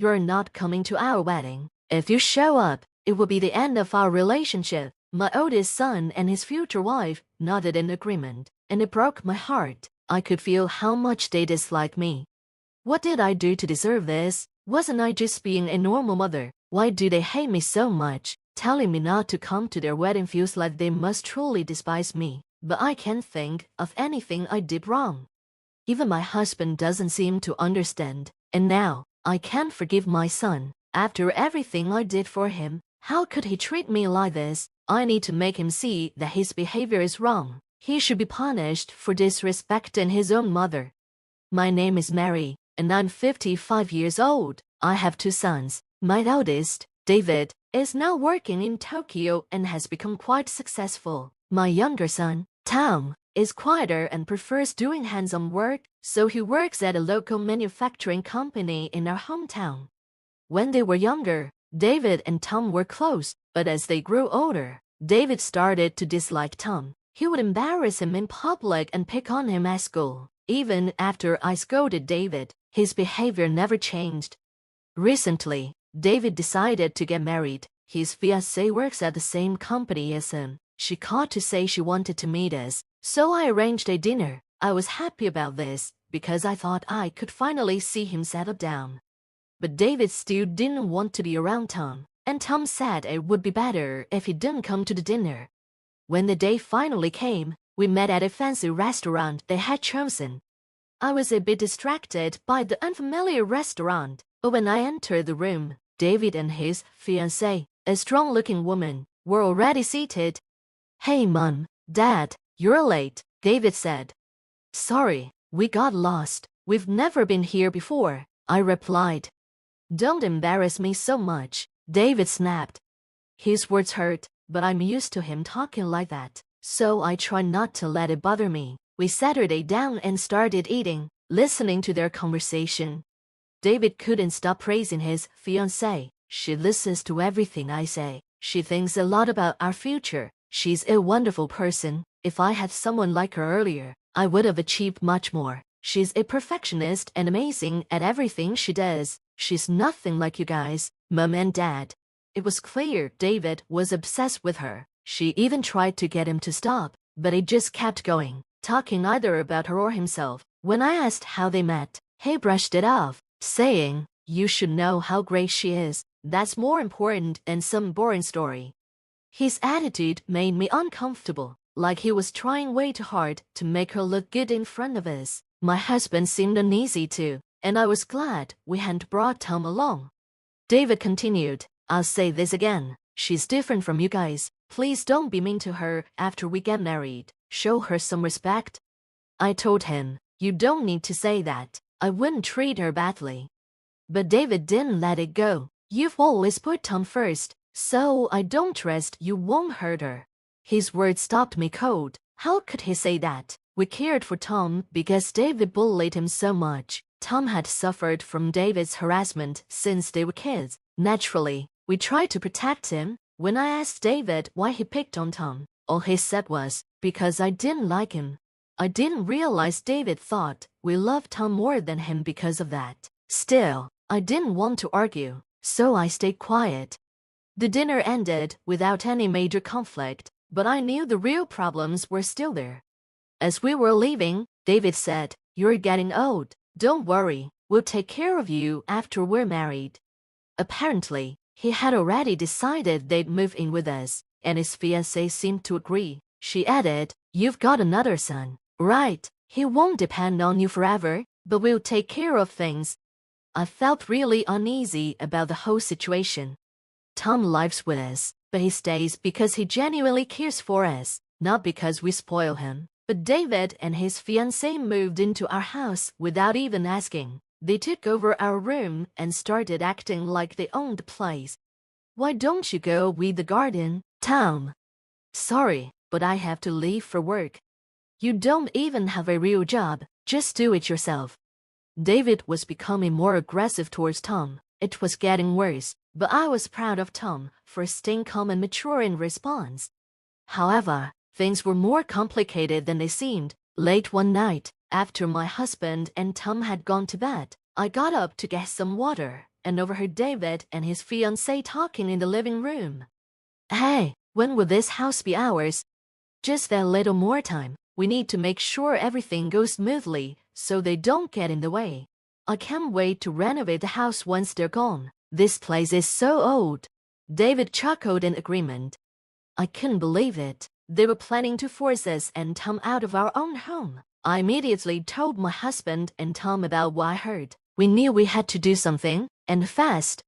you're not coming to our wedding. If you show up, it will be the end of our relationship." My oldest son and his future wife nodded in agreement, and it broke my heart. I could feel how much they disliked me. What did I do to deserve this? Wasn't I just being a normal mother? Why do they hate me so much? Telling me not to come to their wedding feels like they must truly despise me. But I can't think of anything I did wrong. Even my husband doesn't seem to understand. And now, I can't forgive my son. After everything I did for him, how could he treat me like this? I need to make him see that his behavior is wrong. He should be punished for disrespecting his own mother. My name is Mary, and I'm 55 years old. I have 2 sons. My eldest, David, is now working in Tokyo and has become quite successful. My younger son, Tom, is quieter and prefers doing hands-on work, so he works at a local manufacturing company in our hometown. When they were younger, David and Tom were close, but as they grew older, David started to dislike Tom. He would embarrass him in public and pick on him at school. Even after I scolded David, his behavior never changed. Recently, David decided to get married. His fiancée works at the same company as him. She called to say she wanted to meet us, so I arranged a dinner. I was happy about this because I thought I could finally see him settle down. But David still didn't want to be around Tom, and Tom said it would be better if he didn't come to the dinner. When the day finally came, we met at a fancy restaurant they had chosen. I was a bit distracted by the unfamiliar restaurant, but when I entered the room, David and his fiancée, a strong-looking woman, were already seated. "Hey, Mom, Dad, you're late," David said. "Sorry, we got lost. We've never been here before," I replied. "Don't embarrass me so much," David snapped. His words hurt, but I'm used to him talking like that, so I try not to let it bother me. We sat our day down and started eating, listening to their conversation. David couldn't stop praising his fiancée. "She listens to everything I say. She thinks a lot about our future. She's a wonderful person. If I had someone like her earlier, I would have achieved much more. She's a perfectionist and amazing at everything she does. She's nothing like you guys, Mom and Dad." It was clear David was obsessed with her. She even tried to get him to stop, but he just kept going, talking either about her or himself. When I asked how they met, he brushed it off, saying, "You should know how great she is. That's more important than some boring story." His attitude made me uncomfortable, like he was trying way too hard to make her look good in front of us. My husband seemed uneasy too, and I was glad we hadn't brought Tom along. David continued, "I'll say this again. She's different from you guys. Please don't be mean to her after we get married. Show her some respect." I told him, "You don't need to say that. I wouldn't treat her badly." But David didn't let it go. "You've always put Tom first, so I don't trust you won't hurt her." His words stopped me cold. How could he say that? We cared for Tom because David bullied him so much. Tom had suffered from David's harassment since they were kids. Naturally, we tried to protect him. When I asked David why he picked on Tom, all he said was, "Because I didn't like him." I didn't realize David thought we loved Tom more than him because of that. Still, I didn't want to argue, so I stayed quiet. The dinner ended without any major conflict, but I knew the real problems were still there. As we were leaving, David said, "You're getting old. Don't worry, we'll take care of you after we're married." Apparently, he had already decided they'd move in with us, and his fiancée seemed to agree. She added, "You've got another son, right? He won't depend on you forever, but we'll take care of things." I felt really uneasy about the whole situation. Tom lives with us, but he stays because he genuinely cares for us, not because we spoil him. But David and his fiancée moved into our house without even asking. They took over our room and started acting like they owned the place. "Why don't you go weed the garden, Tom?" "Sorry, but I have to leave for work." "You don't even have a real job, just do it yourself." David was becoming more aggressive towards Tom. It was getting worse, but I was proud of Tom for staying calm and mature in response. However, things were more complicated than they seemed. Late one night, after my husband and Tom had gone to bed, I got up to get some water, and overheard David and his fiancée talking in the living room. "Hey, when will this house be ours?" "Just that little more time. We need to make sure everything goes smoothly so they don't get in the way. I can't wait to renovate the house once they're gone. This place is so old." David chuckled in agreement. I couldn't believe it. They were planning to force us and Tom out of our own home. I immediately told my husband and Tom about what I heard. We knew we had to do something, and fast.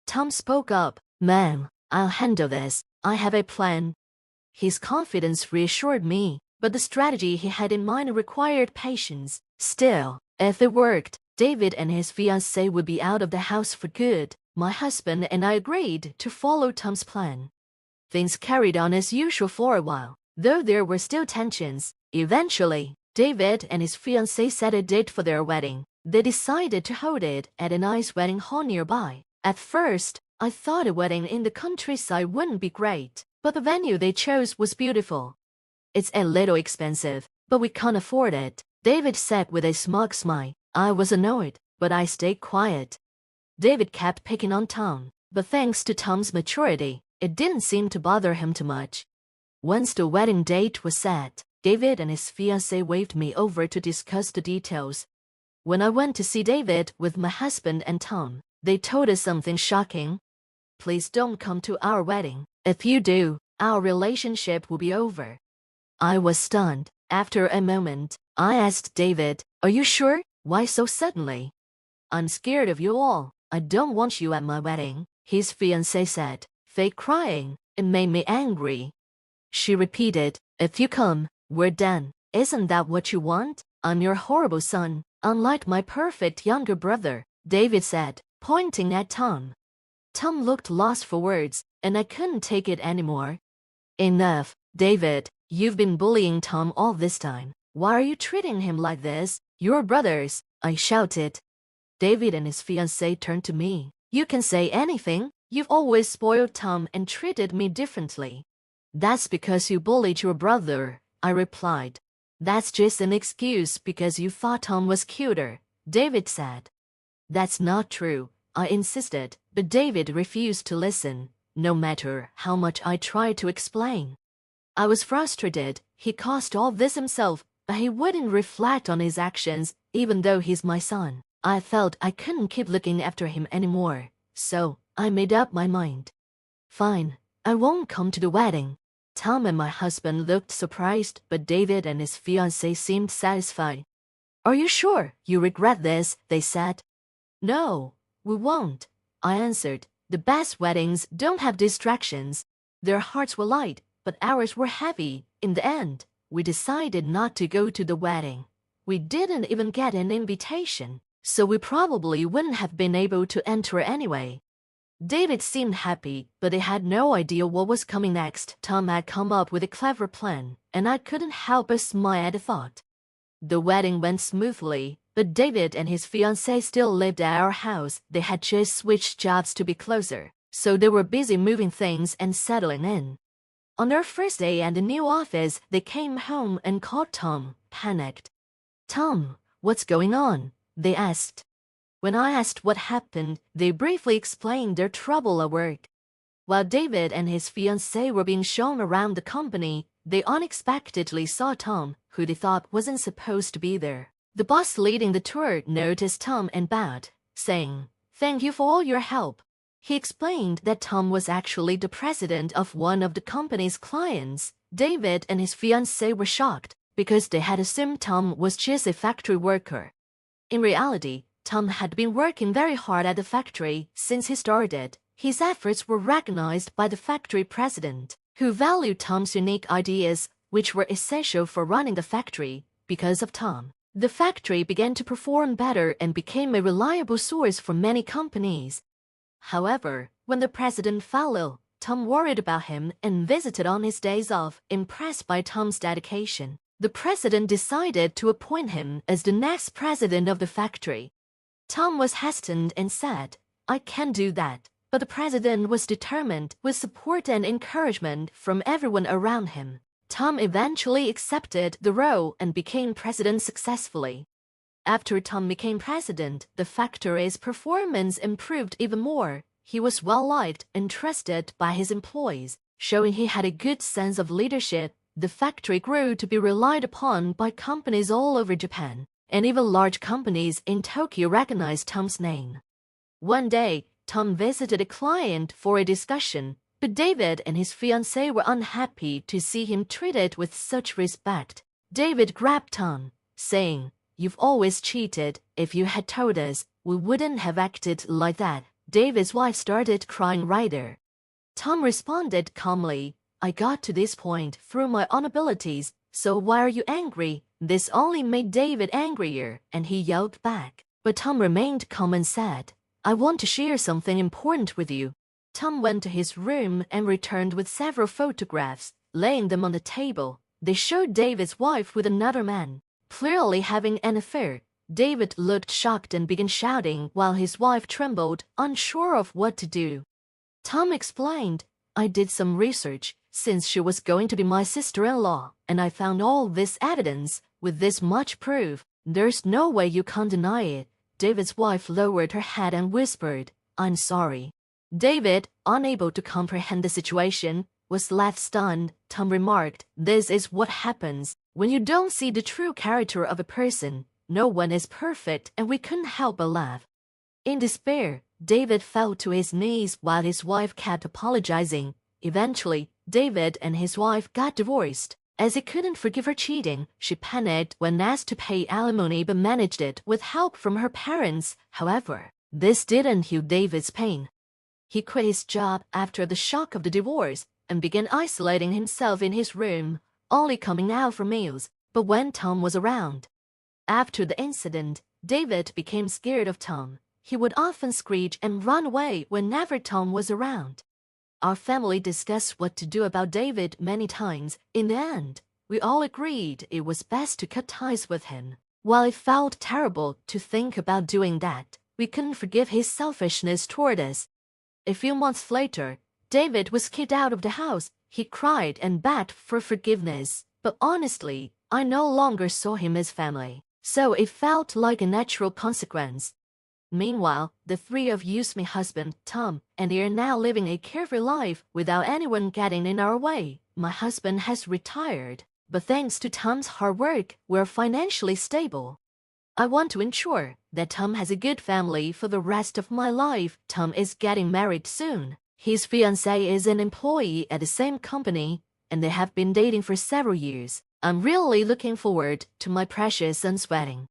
Tom spoke up. "Ma'am, I'll handle this. I have a plan." His confidence reassured me, but the strategy he had in mind required patience. Still, if it worked, David and his fiancée would be out of the house for good. My husband and I agreed to follow Tom's plan. Things carried on as usual for a while, though there were still tensions. Eventually, David and his fiancée set a date for their wedding. They decided to hold it at a nice wedding hall nearby. At first, I thought a wedding in the countryside wouldn't be great, but the venue they chose was beautiful. "It's a little expensive, but we can't afford it," David said with a smug smile. I was annoyed, but I stayed quiet. David kept picking on Tom, but thanks to Tom's maturity, it didn't seem to bother him too much. Once the wedding date was set, David and his fiancée waved me over to discuss the details. When I went to see David with my husband and Tom, they told us something shocking. "Please don't come to our wedding. If you do, our relationship will be over." I was stunned. After a moment, I asked David, "Are you sure? Why so suddenly?" "I'm scared of you all. I don't want you at my wedding," his fiancée said, fake crying. It made me angry. She repeated, "If you come, we're done. Isn't that what you want? I'm your horrible son, unlike my perfect younger brother," David said, pointing at Tom. Tom looked lost for words, and I couldn't take it anymore. "Enough, David. You've been bullying Tom all this time. Why are you treating him like this? You're brothers," I shouted. David and his fiancée turned to me. "You can say anything. You've always spoiled Tom and treated me differently." "That's because you bullied your brother," I replied. "That's just an excuse because you thought Tom was cuter," David said. "That's not true," I insisted, but David refused to listen, no matter how much I tried to explain. I was frustrated. He caused all this himself, but he wouldn't reflect on his actions, even though he's my son. I felt I couldn't keep looking after him anymore, so I made up my mind. "Fine, I won't come to the wedding." Tom and my husband looked surprised, but David and his fiancée seemed satisfied. "Are you sure you regret this?" they said. "No, we won't," I answered. "The best weddings don't have distractions." Their hearts were light, but ours were heavy. In the end, we decided not to go to the wedding. We didn't even get an invitation, so we probably wouldn't have been able to enter anyway. David seemed happy, but he had no idea what was coming next. Tom had come up with a clever plan, and I couldn't help but smile at the thought. The wedding went smoothly, but David and his fiancée still lived at our house. They had just switched jobs to be closer, so they were busy moving things and settling in. On their first day at the new office, they came home and called Tom, panicked. "Tom, what's going on?" they asked. When I asked what happened, they briefly explained their trouble at work. While David and his fiancée were being shown around the company, they unexpectedly saw Tom, who they thought wasn't supposed to be there. The boss leading the tour noticed Tom and bowed, saying, "Thank you for all your help." He explained that Tom was actually the president of one of the company's clients. David and his fiancée were shocked because they had assumed Tom was just a factory worker. In reality, Tom had been working very hard at the factory since he started. His efforts were recognized by the factory president, who valued Tom's unique ideas, which were essential for running the factory. Because of Tom, the factory began to perform better and became a reliable source for many companies. However, when the president fell ill, Tom worried about him and visited on his days off. Impressed by Tom's dedication, the president decided to appoint him as the next president of the factory. Tom was hesitant and said, "I can't do that," but the president was determined. With support and encouragement from everyone around him, Tom eventually accepted the role and became president successfully. After Tom became president, the factory's performance improved even more. He was well-liked and trusted by his employees, showing he had a good sense of leadership. The factory grew to be relied upon by companies all over Japan, and even large companies in Tokyo recognized Tom's name. One day, Tom visited a client for a discussion, but David and his fiancée were unhappy to see him treated with such respect. David grabbed Tom, saying, "You've always cheated. If you had told us, we wouldn't have acted like that." David's wife started crying right there. Tom responded calmly, "I got to this point through my own abilities, so why are you angry?" This only made David angrier, and he yelled back. But Tom remained calm and said, "I want to share something important with you." Tom went to his room and returned with several photographs, laying them on the table. They showed David's wife with another man, clearly having an affair. David looked shocked and began shouting while his wife trembled, unsure of what to do. Tom explained, "I did some research, since she was going to be my sister-in-law, and I found all this evidence. With this much proof, there's no way you can deny it." David's wife lowered her head and whispered, "I'm sorry." David, unable to comprehend the situation, was left stunned. Tom remarked, "This is what happens when you don't see the true character of a person. No one is perfect, and we couldn't help but laugh." In despair, David fell to his knees while his wife kept apologizing. Eventually, David and his wife got divorced. As he couldn't forgive her cheating, she panicked when asked to pay alimony but managed it with help from her parents. However, this didn't heal David's pain. He quit his job after the shock of the divorce and began isolating himself in his room, only coming out for meals, but when Tom was around. After the incident, David became scared of Tom. He would often screech and run away whenever Tom was around. Our family discussed what to do about David many times. In the end, we all agreed it was best to cut ties with him. While it felt terrible to think about doing that, we couldn't forgive his selfishness toward us. A few months later, David was kicked out of the house. He cried and begged for forgiveness, but honestly, I no longer saw him as family, so it felt like a natural consequence. Meanwhile, the three of us, my husband, Tom, and they are now living a carefree life without anyone getting in our way. My husband has retired, but thanks to Tom's hard work, we're financially stable. I want to ensure that Tom has a good family for the rest of my life. Tom is getting married soon. His fiancée is an employee at the same company, and they have been dating for several years. I'm really looking forward to my precious son's wedding.